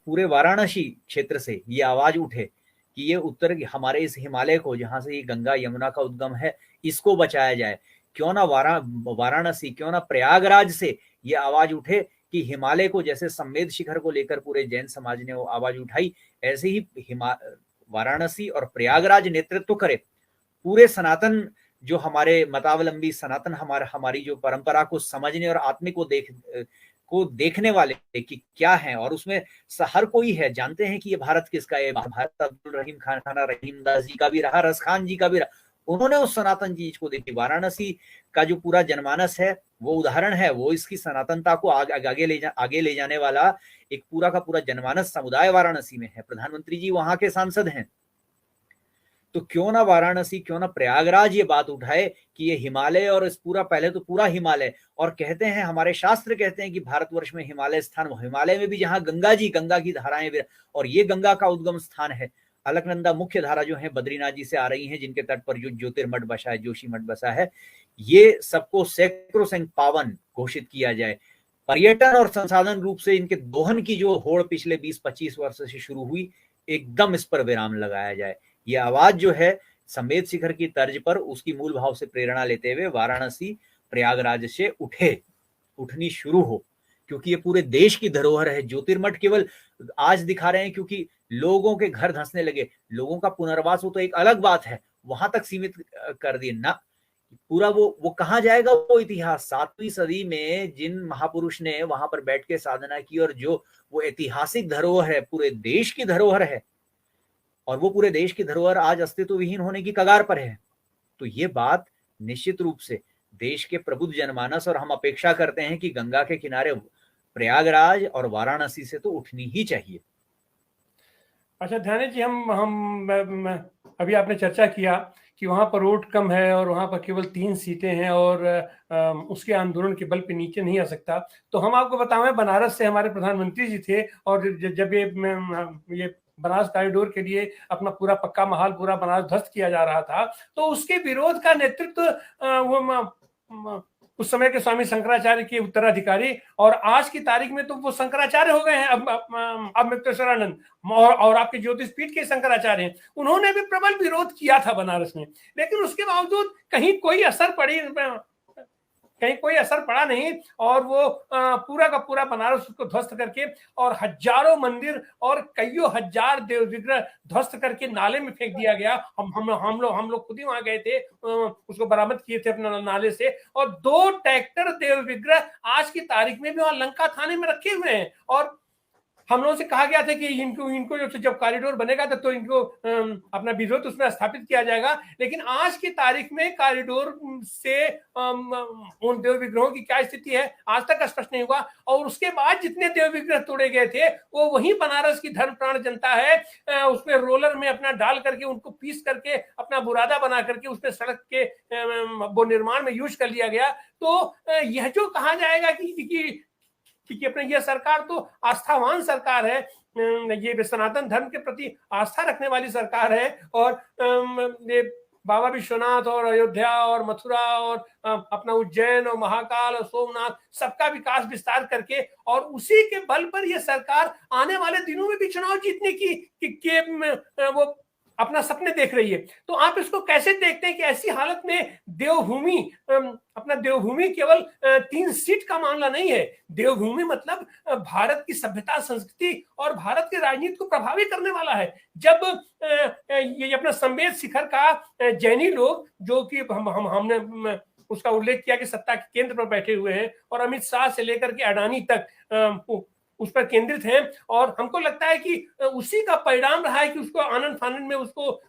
पूरे वाराणसी क्षेत्र से ये आवाज उठे कि ये उत्तर हमारे इस हिमालय को, जहां से ये गंगा यमुना का उद्गम है, इसको बचाया जाए। क्यों ना वाराणसी, क्यों ना प्रयागराज से ये आवाज उठे कि हिमालय को, जैसे संवेद शिखर को लेकर पूरे जैन समाज ने वो आवाज उठाई, ऐसे ही वाराणसी और प्रयागराज नेतृत्व करे पूरे सनातन, जो हमारे मतावलंबी सनातन, हमारी जो परंपरा को समझने और आत्मिक को देखने वाले कि क्या है। और उसमें हर कोई है, जानते हैं कि ये भारत किसका है। भारत अब्दुल रहीम खान, खाना रहीम दास जी का भी रहा, रस खान जी का भी रहा। उन्होंने उस सनातन चीज को देखी। वाराणसी का जो पूरा जनमानस है वो उदाहरण है, वो इसकी सनातनता को आगे ले जाने वाला एक पूरा का पूरा जनमानस समुदाय वाराणसी में है। प्रधानमंत्री जी वहां के सांसद हैं, तो क्यों ना वाराणसी, क्यों ना प्रयागराज ये बात उठाए कि ये हिमालय, और इस पूरा, पहले तो पूरा हिमालय, और कहते हैं, हमारे शास्त्र कहते हैं कि भारतवर्ष में हिमालय स्थान, हिमालय में भी जहां गंगा की धाराएं, और ये गंगा का उद्गम स्थान है। अलकनंदा मुख्य धारा जो है बद्रीनाथ जी से आ रही है, जिनके तट पर जो ज्योतिर्मठ बसा है, जोशी मठ बसा है। ये सबको सैक्रोसैंक्ट पावन घोषित किया जाए। पर्यटन और संसाधन रूप से इनके दोहन की जो होड़ पिछले 20-25 वर्ष से शुरू हुई, एकदम इस पर विराम लगाया जाए। ये आवाज जो है संवेद शिखर की तर्ज पर, उसकी मूल भाव से प्रेरणा लेते हुए वाराणसी प्रयागराज से उठनी शुरू हो, क्योंकि ये पूरे देश की धरोहर है। ज्योतिर्मठ केवल आज दिखा रहे हैं क्योंकि लोगों के घर धंसने लगे, लोगों का पुनर्वास हो तो एक अलग बात है, वहां तक सीमित कर दिए ना। पूरा वो कहाँ जाएगा वो इतिहास। 7वीं सदी में जिन महापुरुष ने वहां पर बैठ के साधना की, और जो वो ऐतिहासिक धरोहर है, पूरे देश की धरोहर है, और वो पूरे देश की धरोहर आज अस्तित्व विहीन होने की कगार पर है। तो ये बात निश्चित रूप से देश के प्रबुद्ध जनमानस, और हम अपेक्षा करते हैं कि गंगा के किनारे प्रयागराज और वाराणसी से तो उठनी ही चाहिए। अच्छा ध्यान जी, अभी आपने चर्चा किया कि वहां पर वोट कम है और वहां पर केवल 3 सीटें हैं और उसके आंदोलन के बल पे नीचे नहीं आ सकता। तो हम आपको बताएं, बनारस से हमारे प्रधानमंत्री जी थे, और जब ये बनारस कॉरिडोर के लिए अपना पूरा पक्का महाल, पूरा बनारस ध्वस्त किया जा रहा था, तो उसके विरोध का नेतृत्व उस समय के स्वामी शंकराचार्य के उत्तराधिकारी, और आज की तारीख में तो वो शंकराचार्य हो गए हैं, अब मुक्तेश्वरानंद, और आपके ज्योतिष पीठ के शंकराचार्य हैं। उन्होंने भी प्रबल विरोध किया था बनारस में, लेकिन उसके बावजूद कहीं कोई असर पड़ा नहीं, और वो पूरा का पूरा बनारस उसको ध्वस्त करके, और हजारों मंदिर और कईयों हजार देव विग्रह ध्वस्त करके नाले में फेंक दिया गया। हम लोग खुद ही वहां गए थे, उसको बरामद किए थे अपने नाले से, और 2 ट्रैक्टर देव विग्रह आज की तारीख में भी वहां लंका थाने में रखे हुए हैं। और हम लोगों से कहा गया था कि इनको जब कॉरिडोर बनेगा तो इनको अपना विरोध उसमें स्थापित किया जाएगा, लेकिन आज की तारीख में कॉरिडोर से उन देव विग्रहों की क्या स्थिति है आज तक स्पष्ट नहीं हुआ। और उसके बाद जितने देव विग्रह तोड़े गए थे वो वही बनारस की धर्म प्राण जनता है, उसमें रोलर में अपना डाल करके, उनको पीस करके, अपना बुरादा बना करके उसमें सड़क के वो निर्माण में यूज कर लिया गया। तो यह जो कहा जाएगा कि अपने ये सरकार तो आस्थावान सरकार है, ये सनातन धर्म के प्रति आस्था रखने वाली सरकार है, और ये बाबा विश्वनाथ और अयोध्या और मथुरा और अपना उज्जैन और महाकाल और सोमनाथ, सबका विकास विस्तार करके, और उसी के बल पर यह सरकार आने वाले दिनों में भी चुनाव जीतने की वो अपना सपने देख रही है। तो आप इसको कैसे देखते हैं कि ऐसी हालत में देवभूमि, अपना देवभूमि केवल 3 सीट का मामला नहीं है। देवभूमि मतलब भारत की सभ्यता, संस्कृति और भारत की राजनीति को प्रभावित करने वाला है। जब ये अपना संवेद शिखर का जैनी लोग, जो कि हमने उसका उल्लेख किया कि सत्ता के केंद्र पर बैठे हुए हैं, और अमित शाह से लेकर के अडानी तक उस पर केंद्रित है, और हमको लगता है कि उसी का परिणाम रहा है कि उसको आनंद फानंद में उसको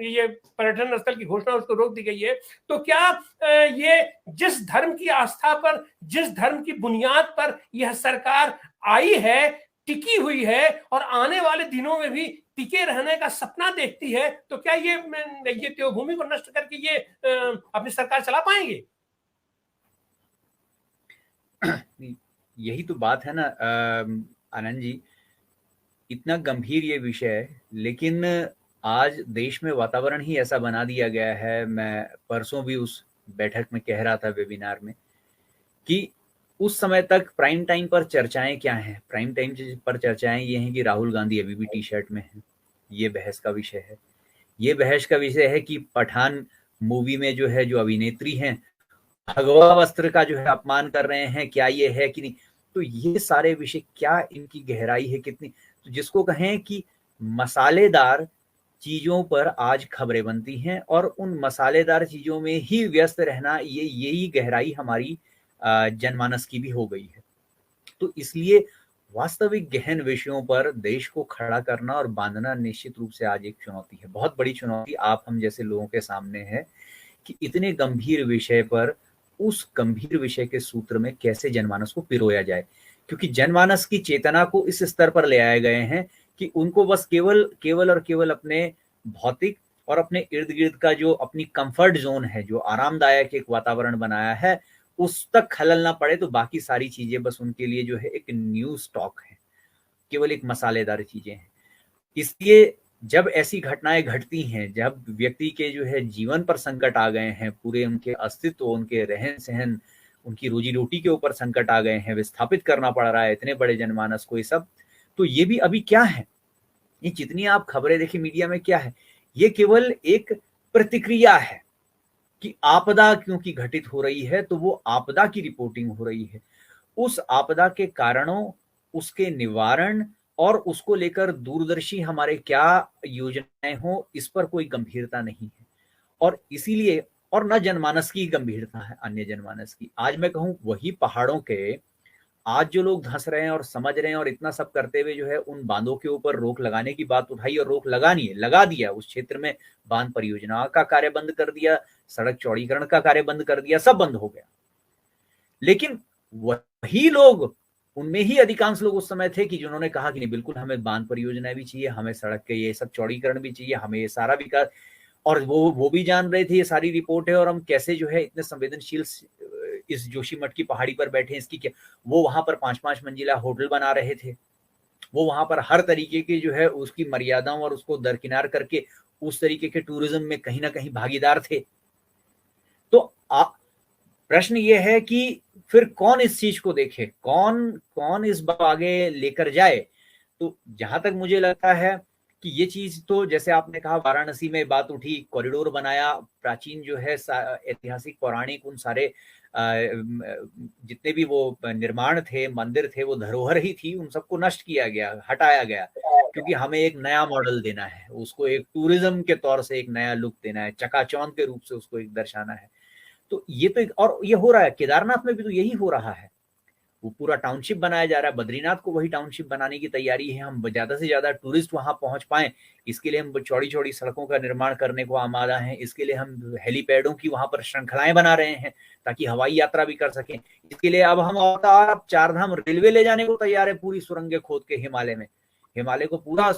ये पर्यटन स्थल की घोषणा उसको रोक दी गई है। तो क्या ये जिस धर्म की आस्था पर, जिस धर्म की बुनियाद पर यह सरकार आई है, टिकी हुई है, और आने वाले दिनों में भी टिके रहने का सपना देखती है, तो क्या ये देवभूमि को नष्ट करके ये अपनी सरकार चला पाएंगे? यही तो बात है ना आनंद जी, इतना गंभीर ये विषय है, लेकिन आज देश में वातावरण ही ऐसा बना दिया गया है। मैं परसों भी उस बैठक में कह रहा था, वेबिनार में, कि उस समय तक प्राइम टाइम पर चर्चाएं क्या हैं? प्राइम टाइम पर चर्चाएं ये हैं कि राहुल गांधी अभी भी टी शर्ट में है, ये बहस का विषय है। ये बहस का विषय है कि पठान मूवी में जो है जो अभिनेत्री हैं भगवा वस्त्र का जो है अपमान कर रहे हैं, क्या ये है कि नहीं? तो ये सारे विषय, क्या इनकी गहराई है कितनी, तो जिसको कहें कि मसालेदार चीजों पर आज खबरें बनती हैं और उन मसालेदार चीजों में ही व्यस्त रहना, ये यही गहराई हमारी जनमानस की भी हो गई है। तो इसलिए वास्तविक गहन विषयों पर देश को खड़ा करना और बांधना निश्चित रूप से आज एक चुनौती है, बहुत बड़ी चुनौती आप हम जैसे लोगों के सामने है कि इतने गंभीर विषय पर उस गंभीर विषय के सूत्र में कैसे जनमानस को पिरोया जाए, क्योंकि जनमानस की चेतना को इस स्तर पर ले आए गए हैं कि उनको बस केवल और केवल अपने भौतिक और अपने इर्द गिर्द का जो अपनी कंफर्ट जोन है, जो आरामदायक एक वातावरण बनाया है, उस तक खलल ना पड़े, तो बाकी सारी चीजें बस उनके लिए जो है एक न्यू स्टॉक है, केवल एक मसालेदार चीजें हैं। इसलिए जब ऐसी घटनाएं घटती हैं, जब व्यक्ति के जो है जीवन पर संकट आ गए हैं, पूरे उनके अस्तित्व, उनके रहन सहन, उनकी रोजी रोटी के ऊपर संकट आ गए हैं, विस्थापित करना पड़ रहा है इतने बड़े जनमानस को, ये सब, तो ये भी अभी क्या है, ये जितनी आप खबरें देखिए मीडिया में, क्या है, ये केवल एक प्रतिक्रिया है कि आपदा क्योंकि घटित हो रही है तो वो आपदा की रिपोर्टिंग हो रही है। उस आपदा के कारणों, उसके निवारण और उसको लेकर दूरदर्शी हमारे क्या योजनाएं हो, इस पर कोई गंभीरता नहीं है। और इसीलिए, और न जनमानस की गंभीरता है, अन्य जनमानस की। आज मैं कहूं वही पहाड़ों के आज जो लोग धंस रहे हैं और समझ रहे हैं और इतना सब करते हुए जो है उन बांधों के ऊपर रोक लगाने की बात उठाई और रोक लगानी है, लगा दिया, उस क्षेत्र में बांध परियोजना का कार्य बंद कर दिया, सड़क चौड़ीकरण का कार्य बंद कर दिया, सब बंद हो गया। लेकिन वही लोग, उनमें ही अधिकांश लोग उस समय थे कि जिन्होंने कहा कि नहीं, बिल्कुल हमें बांध परियोजनाएं भी चाहिए, हमें सड़क के ये सब चौड़ीकरण भी चाहिए, हमें ये सारा विकास, और वो भी जान रहे थे ये सारी रिपोर्ट है और हम कैसे जो है इतने संवेदनशील इस जोशीमठ की पहाड़ी पर बैठे हैं, इसकी क्या, वो वहां पर 5-5 मंजिला होटल बना रहे थे, वो वहां पर हर तरीके की जो है उसकी मर्यादाओं और उसको दरकिनार करके उस तरीके के टूरिज्म में कहीं ना कहीं भागीदार थे। तो प्रश्न ये है कि फिर कौन इस चीज को देखे, कौन कौन इस बात आगे लेकर जाए। तो जहां तक मुझे लगता है कि ये चीज, तो जैसे आपने कहा वाराणसी में बात उठी, कॉरिडोर बनाया, प्राचीन जो है ऐतिहासिक पौराणिक उन सारे जितने भी वो निर्माण थे, मंदिर थे, वो धरोहर ही थी, उन सबको नष्ट किया गया, हटाया गया, क्योंकि हमें एक नया मॉडल देना है, उसको एक टूरिज्म के तौर से एक नया लुक देना है, चकाचौंध के रूप से उसको एक दर्शाना है। तो ये तो और ये हो रहा है, केदारनाथ में भी तो यही हो रहा है, वो पूरा टाउनशिप बनाया जा रहा है, बद्रीनाथ को वही टाउनशिप बनाने की तैयारी है, हम ज्यादा से ज्यादा टूरिस्ट वहां पहुंच पाए, इसके लिए हम चौड़ी चौड़ी सड़कों का निर्माण करने को आमादा हैं, इसके लिए हम हेलीपैडों की वहां पर श्रृंखलाएं बना रहे हैं ताकि हवाई यात्रा भी कर सकें, इसके लिए अब हम अब 4 धाम रेलवे ले जाने को तैयार है, पूरी सुरंगें खोद के हिमालय में, हिमालय को पूरा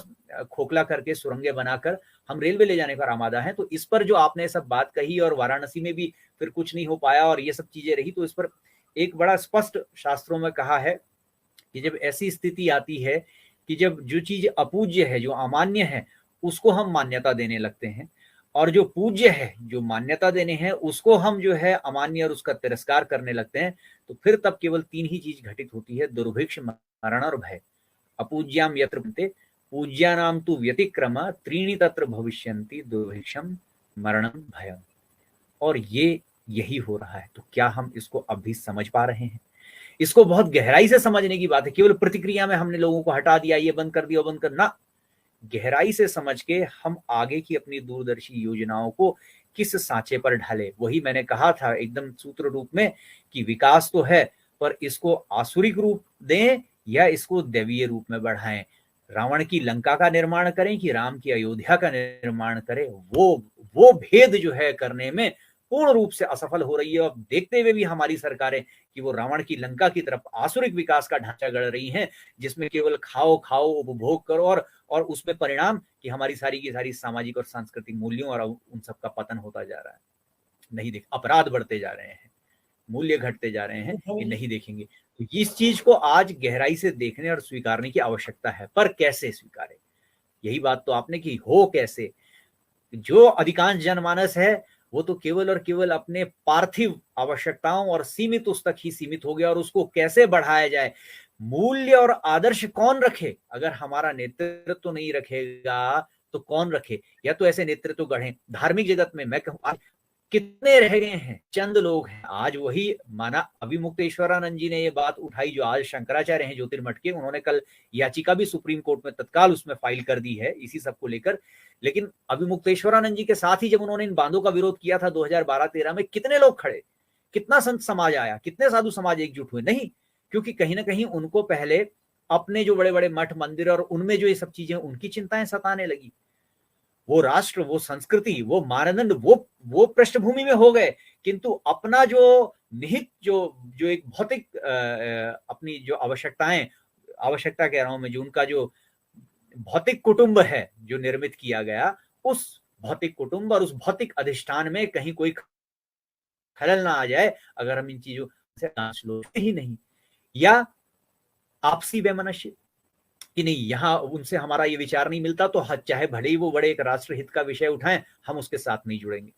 खोखला करके सुरंगें बनाकर हम रेलवे ले जाने पर आमादा हैं। तो इस पर जो आपने सब बात कही, और वाराणसी में भी फिर कुछ नहीं हो पाया और ये सब चीजें रही, तो इस पर एक बड़ा स्पष्ट शास्त्रों में कहा है कि जब ऐसी स्थिति आती है कि जब जो चीज अपूज्य है, जो अमान्य है, उसको हम मान्यता देने लगते हैं, और जो पूज्य है, जो मान्यता देने हैं, उसको हम जो है अमान्य और उसका तिरस्कार करने लगते हैं, तो फिर तब केवल 3 ही चीज घटित होती है, दुर्भिक्ष, मरण और भय। अपूज्याम यत्र बनते पूज्यानाम तु व्यतिक्रम त्रीणि तत्र भविष्यन्ति दुर्भिक्षम मरणम भयम। और ये यही हो रहा है। तो क्या हम इसको अब भी समझ पा रहे हैं? इसको बहुत गहराई से समझने की बात है, केवल प्रतिक्रिया में हमने लोगों को हटा दिया, ये बंद कर दिया, वो बंद कर, ना, गहराई से समझ के हम आगे की अपनी दूरदर्शी योजनाओं को किस सांचे पर ढाले। वही मैंने कहा था एकदम सूत्र रूप में कि विकास तो है, पर इसको आसुरिक रूप दें या इसको दैवीय रूप में बढ़ाएं, रावण की लंका का निर्माण करें कि राम की अयोध्या का निर्माण करें, वो भेद जो है करने में पूर्ण रूप से असफल हो रही है। और देखते हुए भी हमारी सरकारें कि वो रावण की लंका की तरफ आसुरिक विकास का ढांचा गढ़ रही हैं, जिसमें केवल खाओ खाओ उपभोग करो, और उसमें परिणाम कि हमारी सारी की सारी सामाजिक और सांस्कृतिक मूल्यों और उन सब का पतन होता जा रहा है। नहीं देख, अपराध बढ़ते जा रहे हैं, मूल्य घटते जा रहे हैं, ये नहीं देखेंगे। तो इस चीज को आज गहराई से देखने और स्वीकारने की आवश्यकता है, पर कैसे स्वीकारे, यही बात तो आपने की, हो कैसे। जो अधिकांश जनमानस है वो तो केवल और केवल अपने पार्थिव आवश्यकताओं और सीमित उस तक ही सीमित हो गया, और उसको कैसे बढ़ाया जाए, मूल्य और आदर्श कौन रखे। अगर हमारा नेतृत्व तो नहीं रखेगा तो कौन रखे, या तो ऐसे नेतृत्व गढ़े। धार्मिक जगत में मैं कहूँ कितने रह गए हैं, चंद लोग हैं। आज वही माना अभिमुक्तेश्वरानंद जी ने ये बात उठाई, जो आज शंकराचार्य हैं ज्योतिर्मठ के, उन्होंने कल याचिका भी सुप्रीम कोर्ट में तत्काल उसमें फाइल कर दी है इसी सब को लेकर। लेकिन अभिमुक्तेश्वरानंद जी के साथ ही जब उन्होंने इन बांधों का विरोध किया था 2012-13 में, कितने लोग खड़े, कितना संत समाज आया, कितने साधु समाज एकजुट हुए? नहीं, क्योंकि कहीं ना कहीं उनको पहले अपने जो बड़े बड़े मठ मंदिर और उनमें जो ये सब चीजें, उनकी चिंताएं सताने लगी। वो राष्ट्र, वो संस्कृति, वो मानदंड, वो पृष्ठभूमि में हो गए, किंतु अपना जो निहित जो एक भौतिक अपनी जो आवश्यकता कह रहा हूं मैं, जो उनका जो भौतिक कुटुंब है जो निर्मित किया गया, उस भौतिक कुटुंब और उस भौतिक अधिष्ठान में कहीं कोई खलल ना आ जाए अगर हम इन चीजों से सोचते ही नहीं। या आपसी वैमनस्य कि नहीं, यहां उनसे हमारा ये विचार नहीं मिलता, तो चाहे भले ही वो बड़े एक राष्ट्र हित का विषय उठाएं, हम उसके साथ नहीं जुड़ेंगे।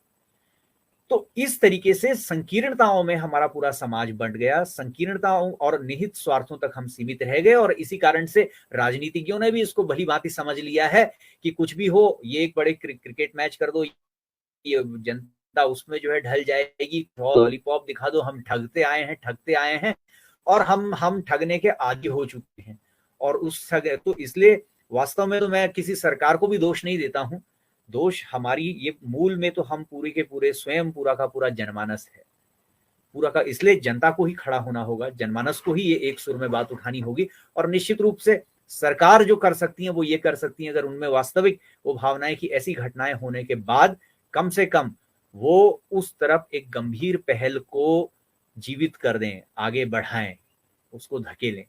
तो इस तरीके से संकीर्णताओं में हमारा पूरा समाज बंट गया, संकीर्णताओं और निहित स्वार्थों तक हम सीमित रह गए। और इसी कारण से राजनीतिज्ञों ने भी इसको भली भांति समझ लिया है कि कुछ भी हो, ये एक बड़े क्रिकेट मैच कर दो, ये जनता उसमें जो है ढल जाएगी, लॉलीपॉप दिखा दो, हम ठगते आए हैं और हम ठगने के आदी हो चुके हैं। और उस तो इसलिए वास्तव में तो मैं किसी सरकार को भी दोष नहीं देता हूं, दोष हमारी ये मूल में तो हम पूरे के पूरे स्वयं पूरा का पूरा जनमानस है, पूरा का। इसलिए जनता को ही खड़ा होना होगा, जनमानस को ही ये एक सुर में बात उठानी होगी। और निश्चित रूप से सरकार जो कर सकती है वो ये कर सकती है, अगर उनमें वास्तविक वो भावनाएं कि ऐसी घटनाएं होने के बाद कम से कम वो उस तरफ एक गंभीर पहल को जीवित कर दें, आगे बढ़ाएं, उसको धकेलें।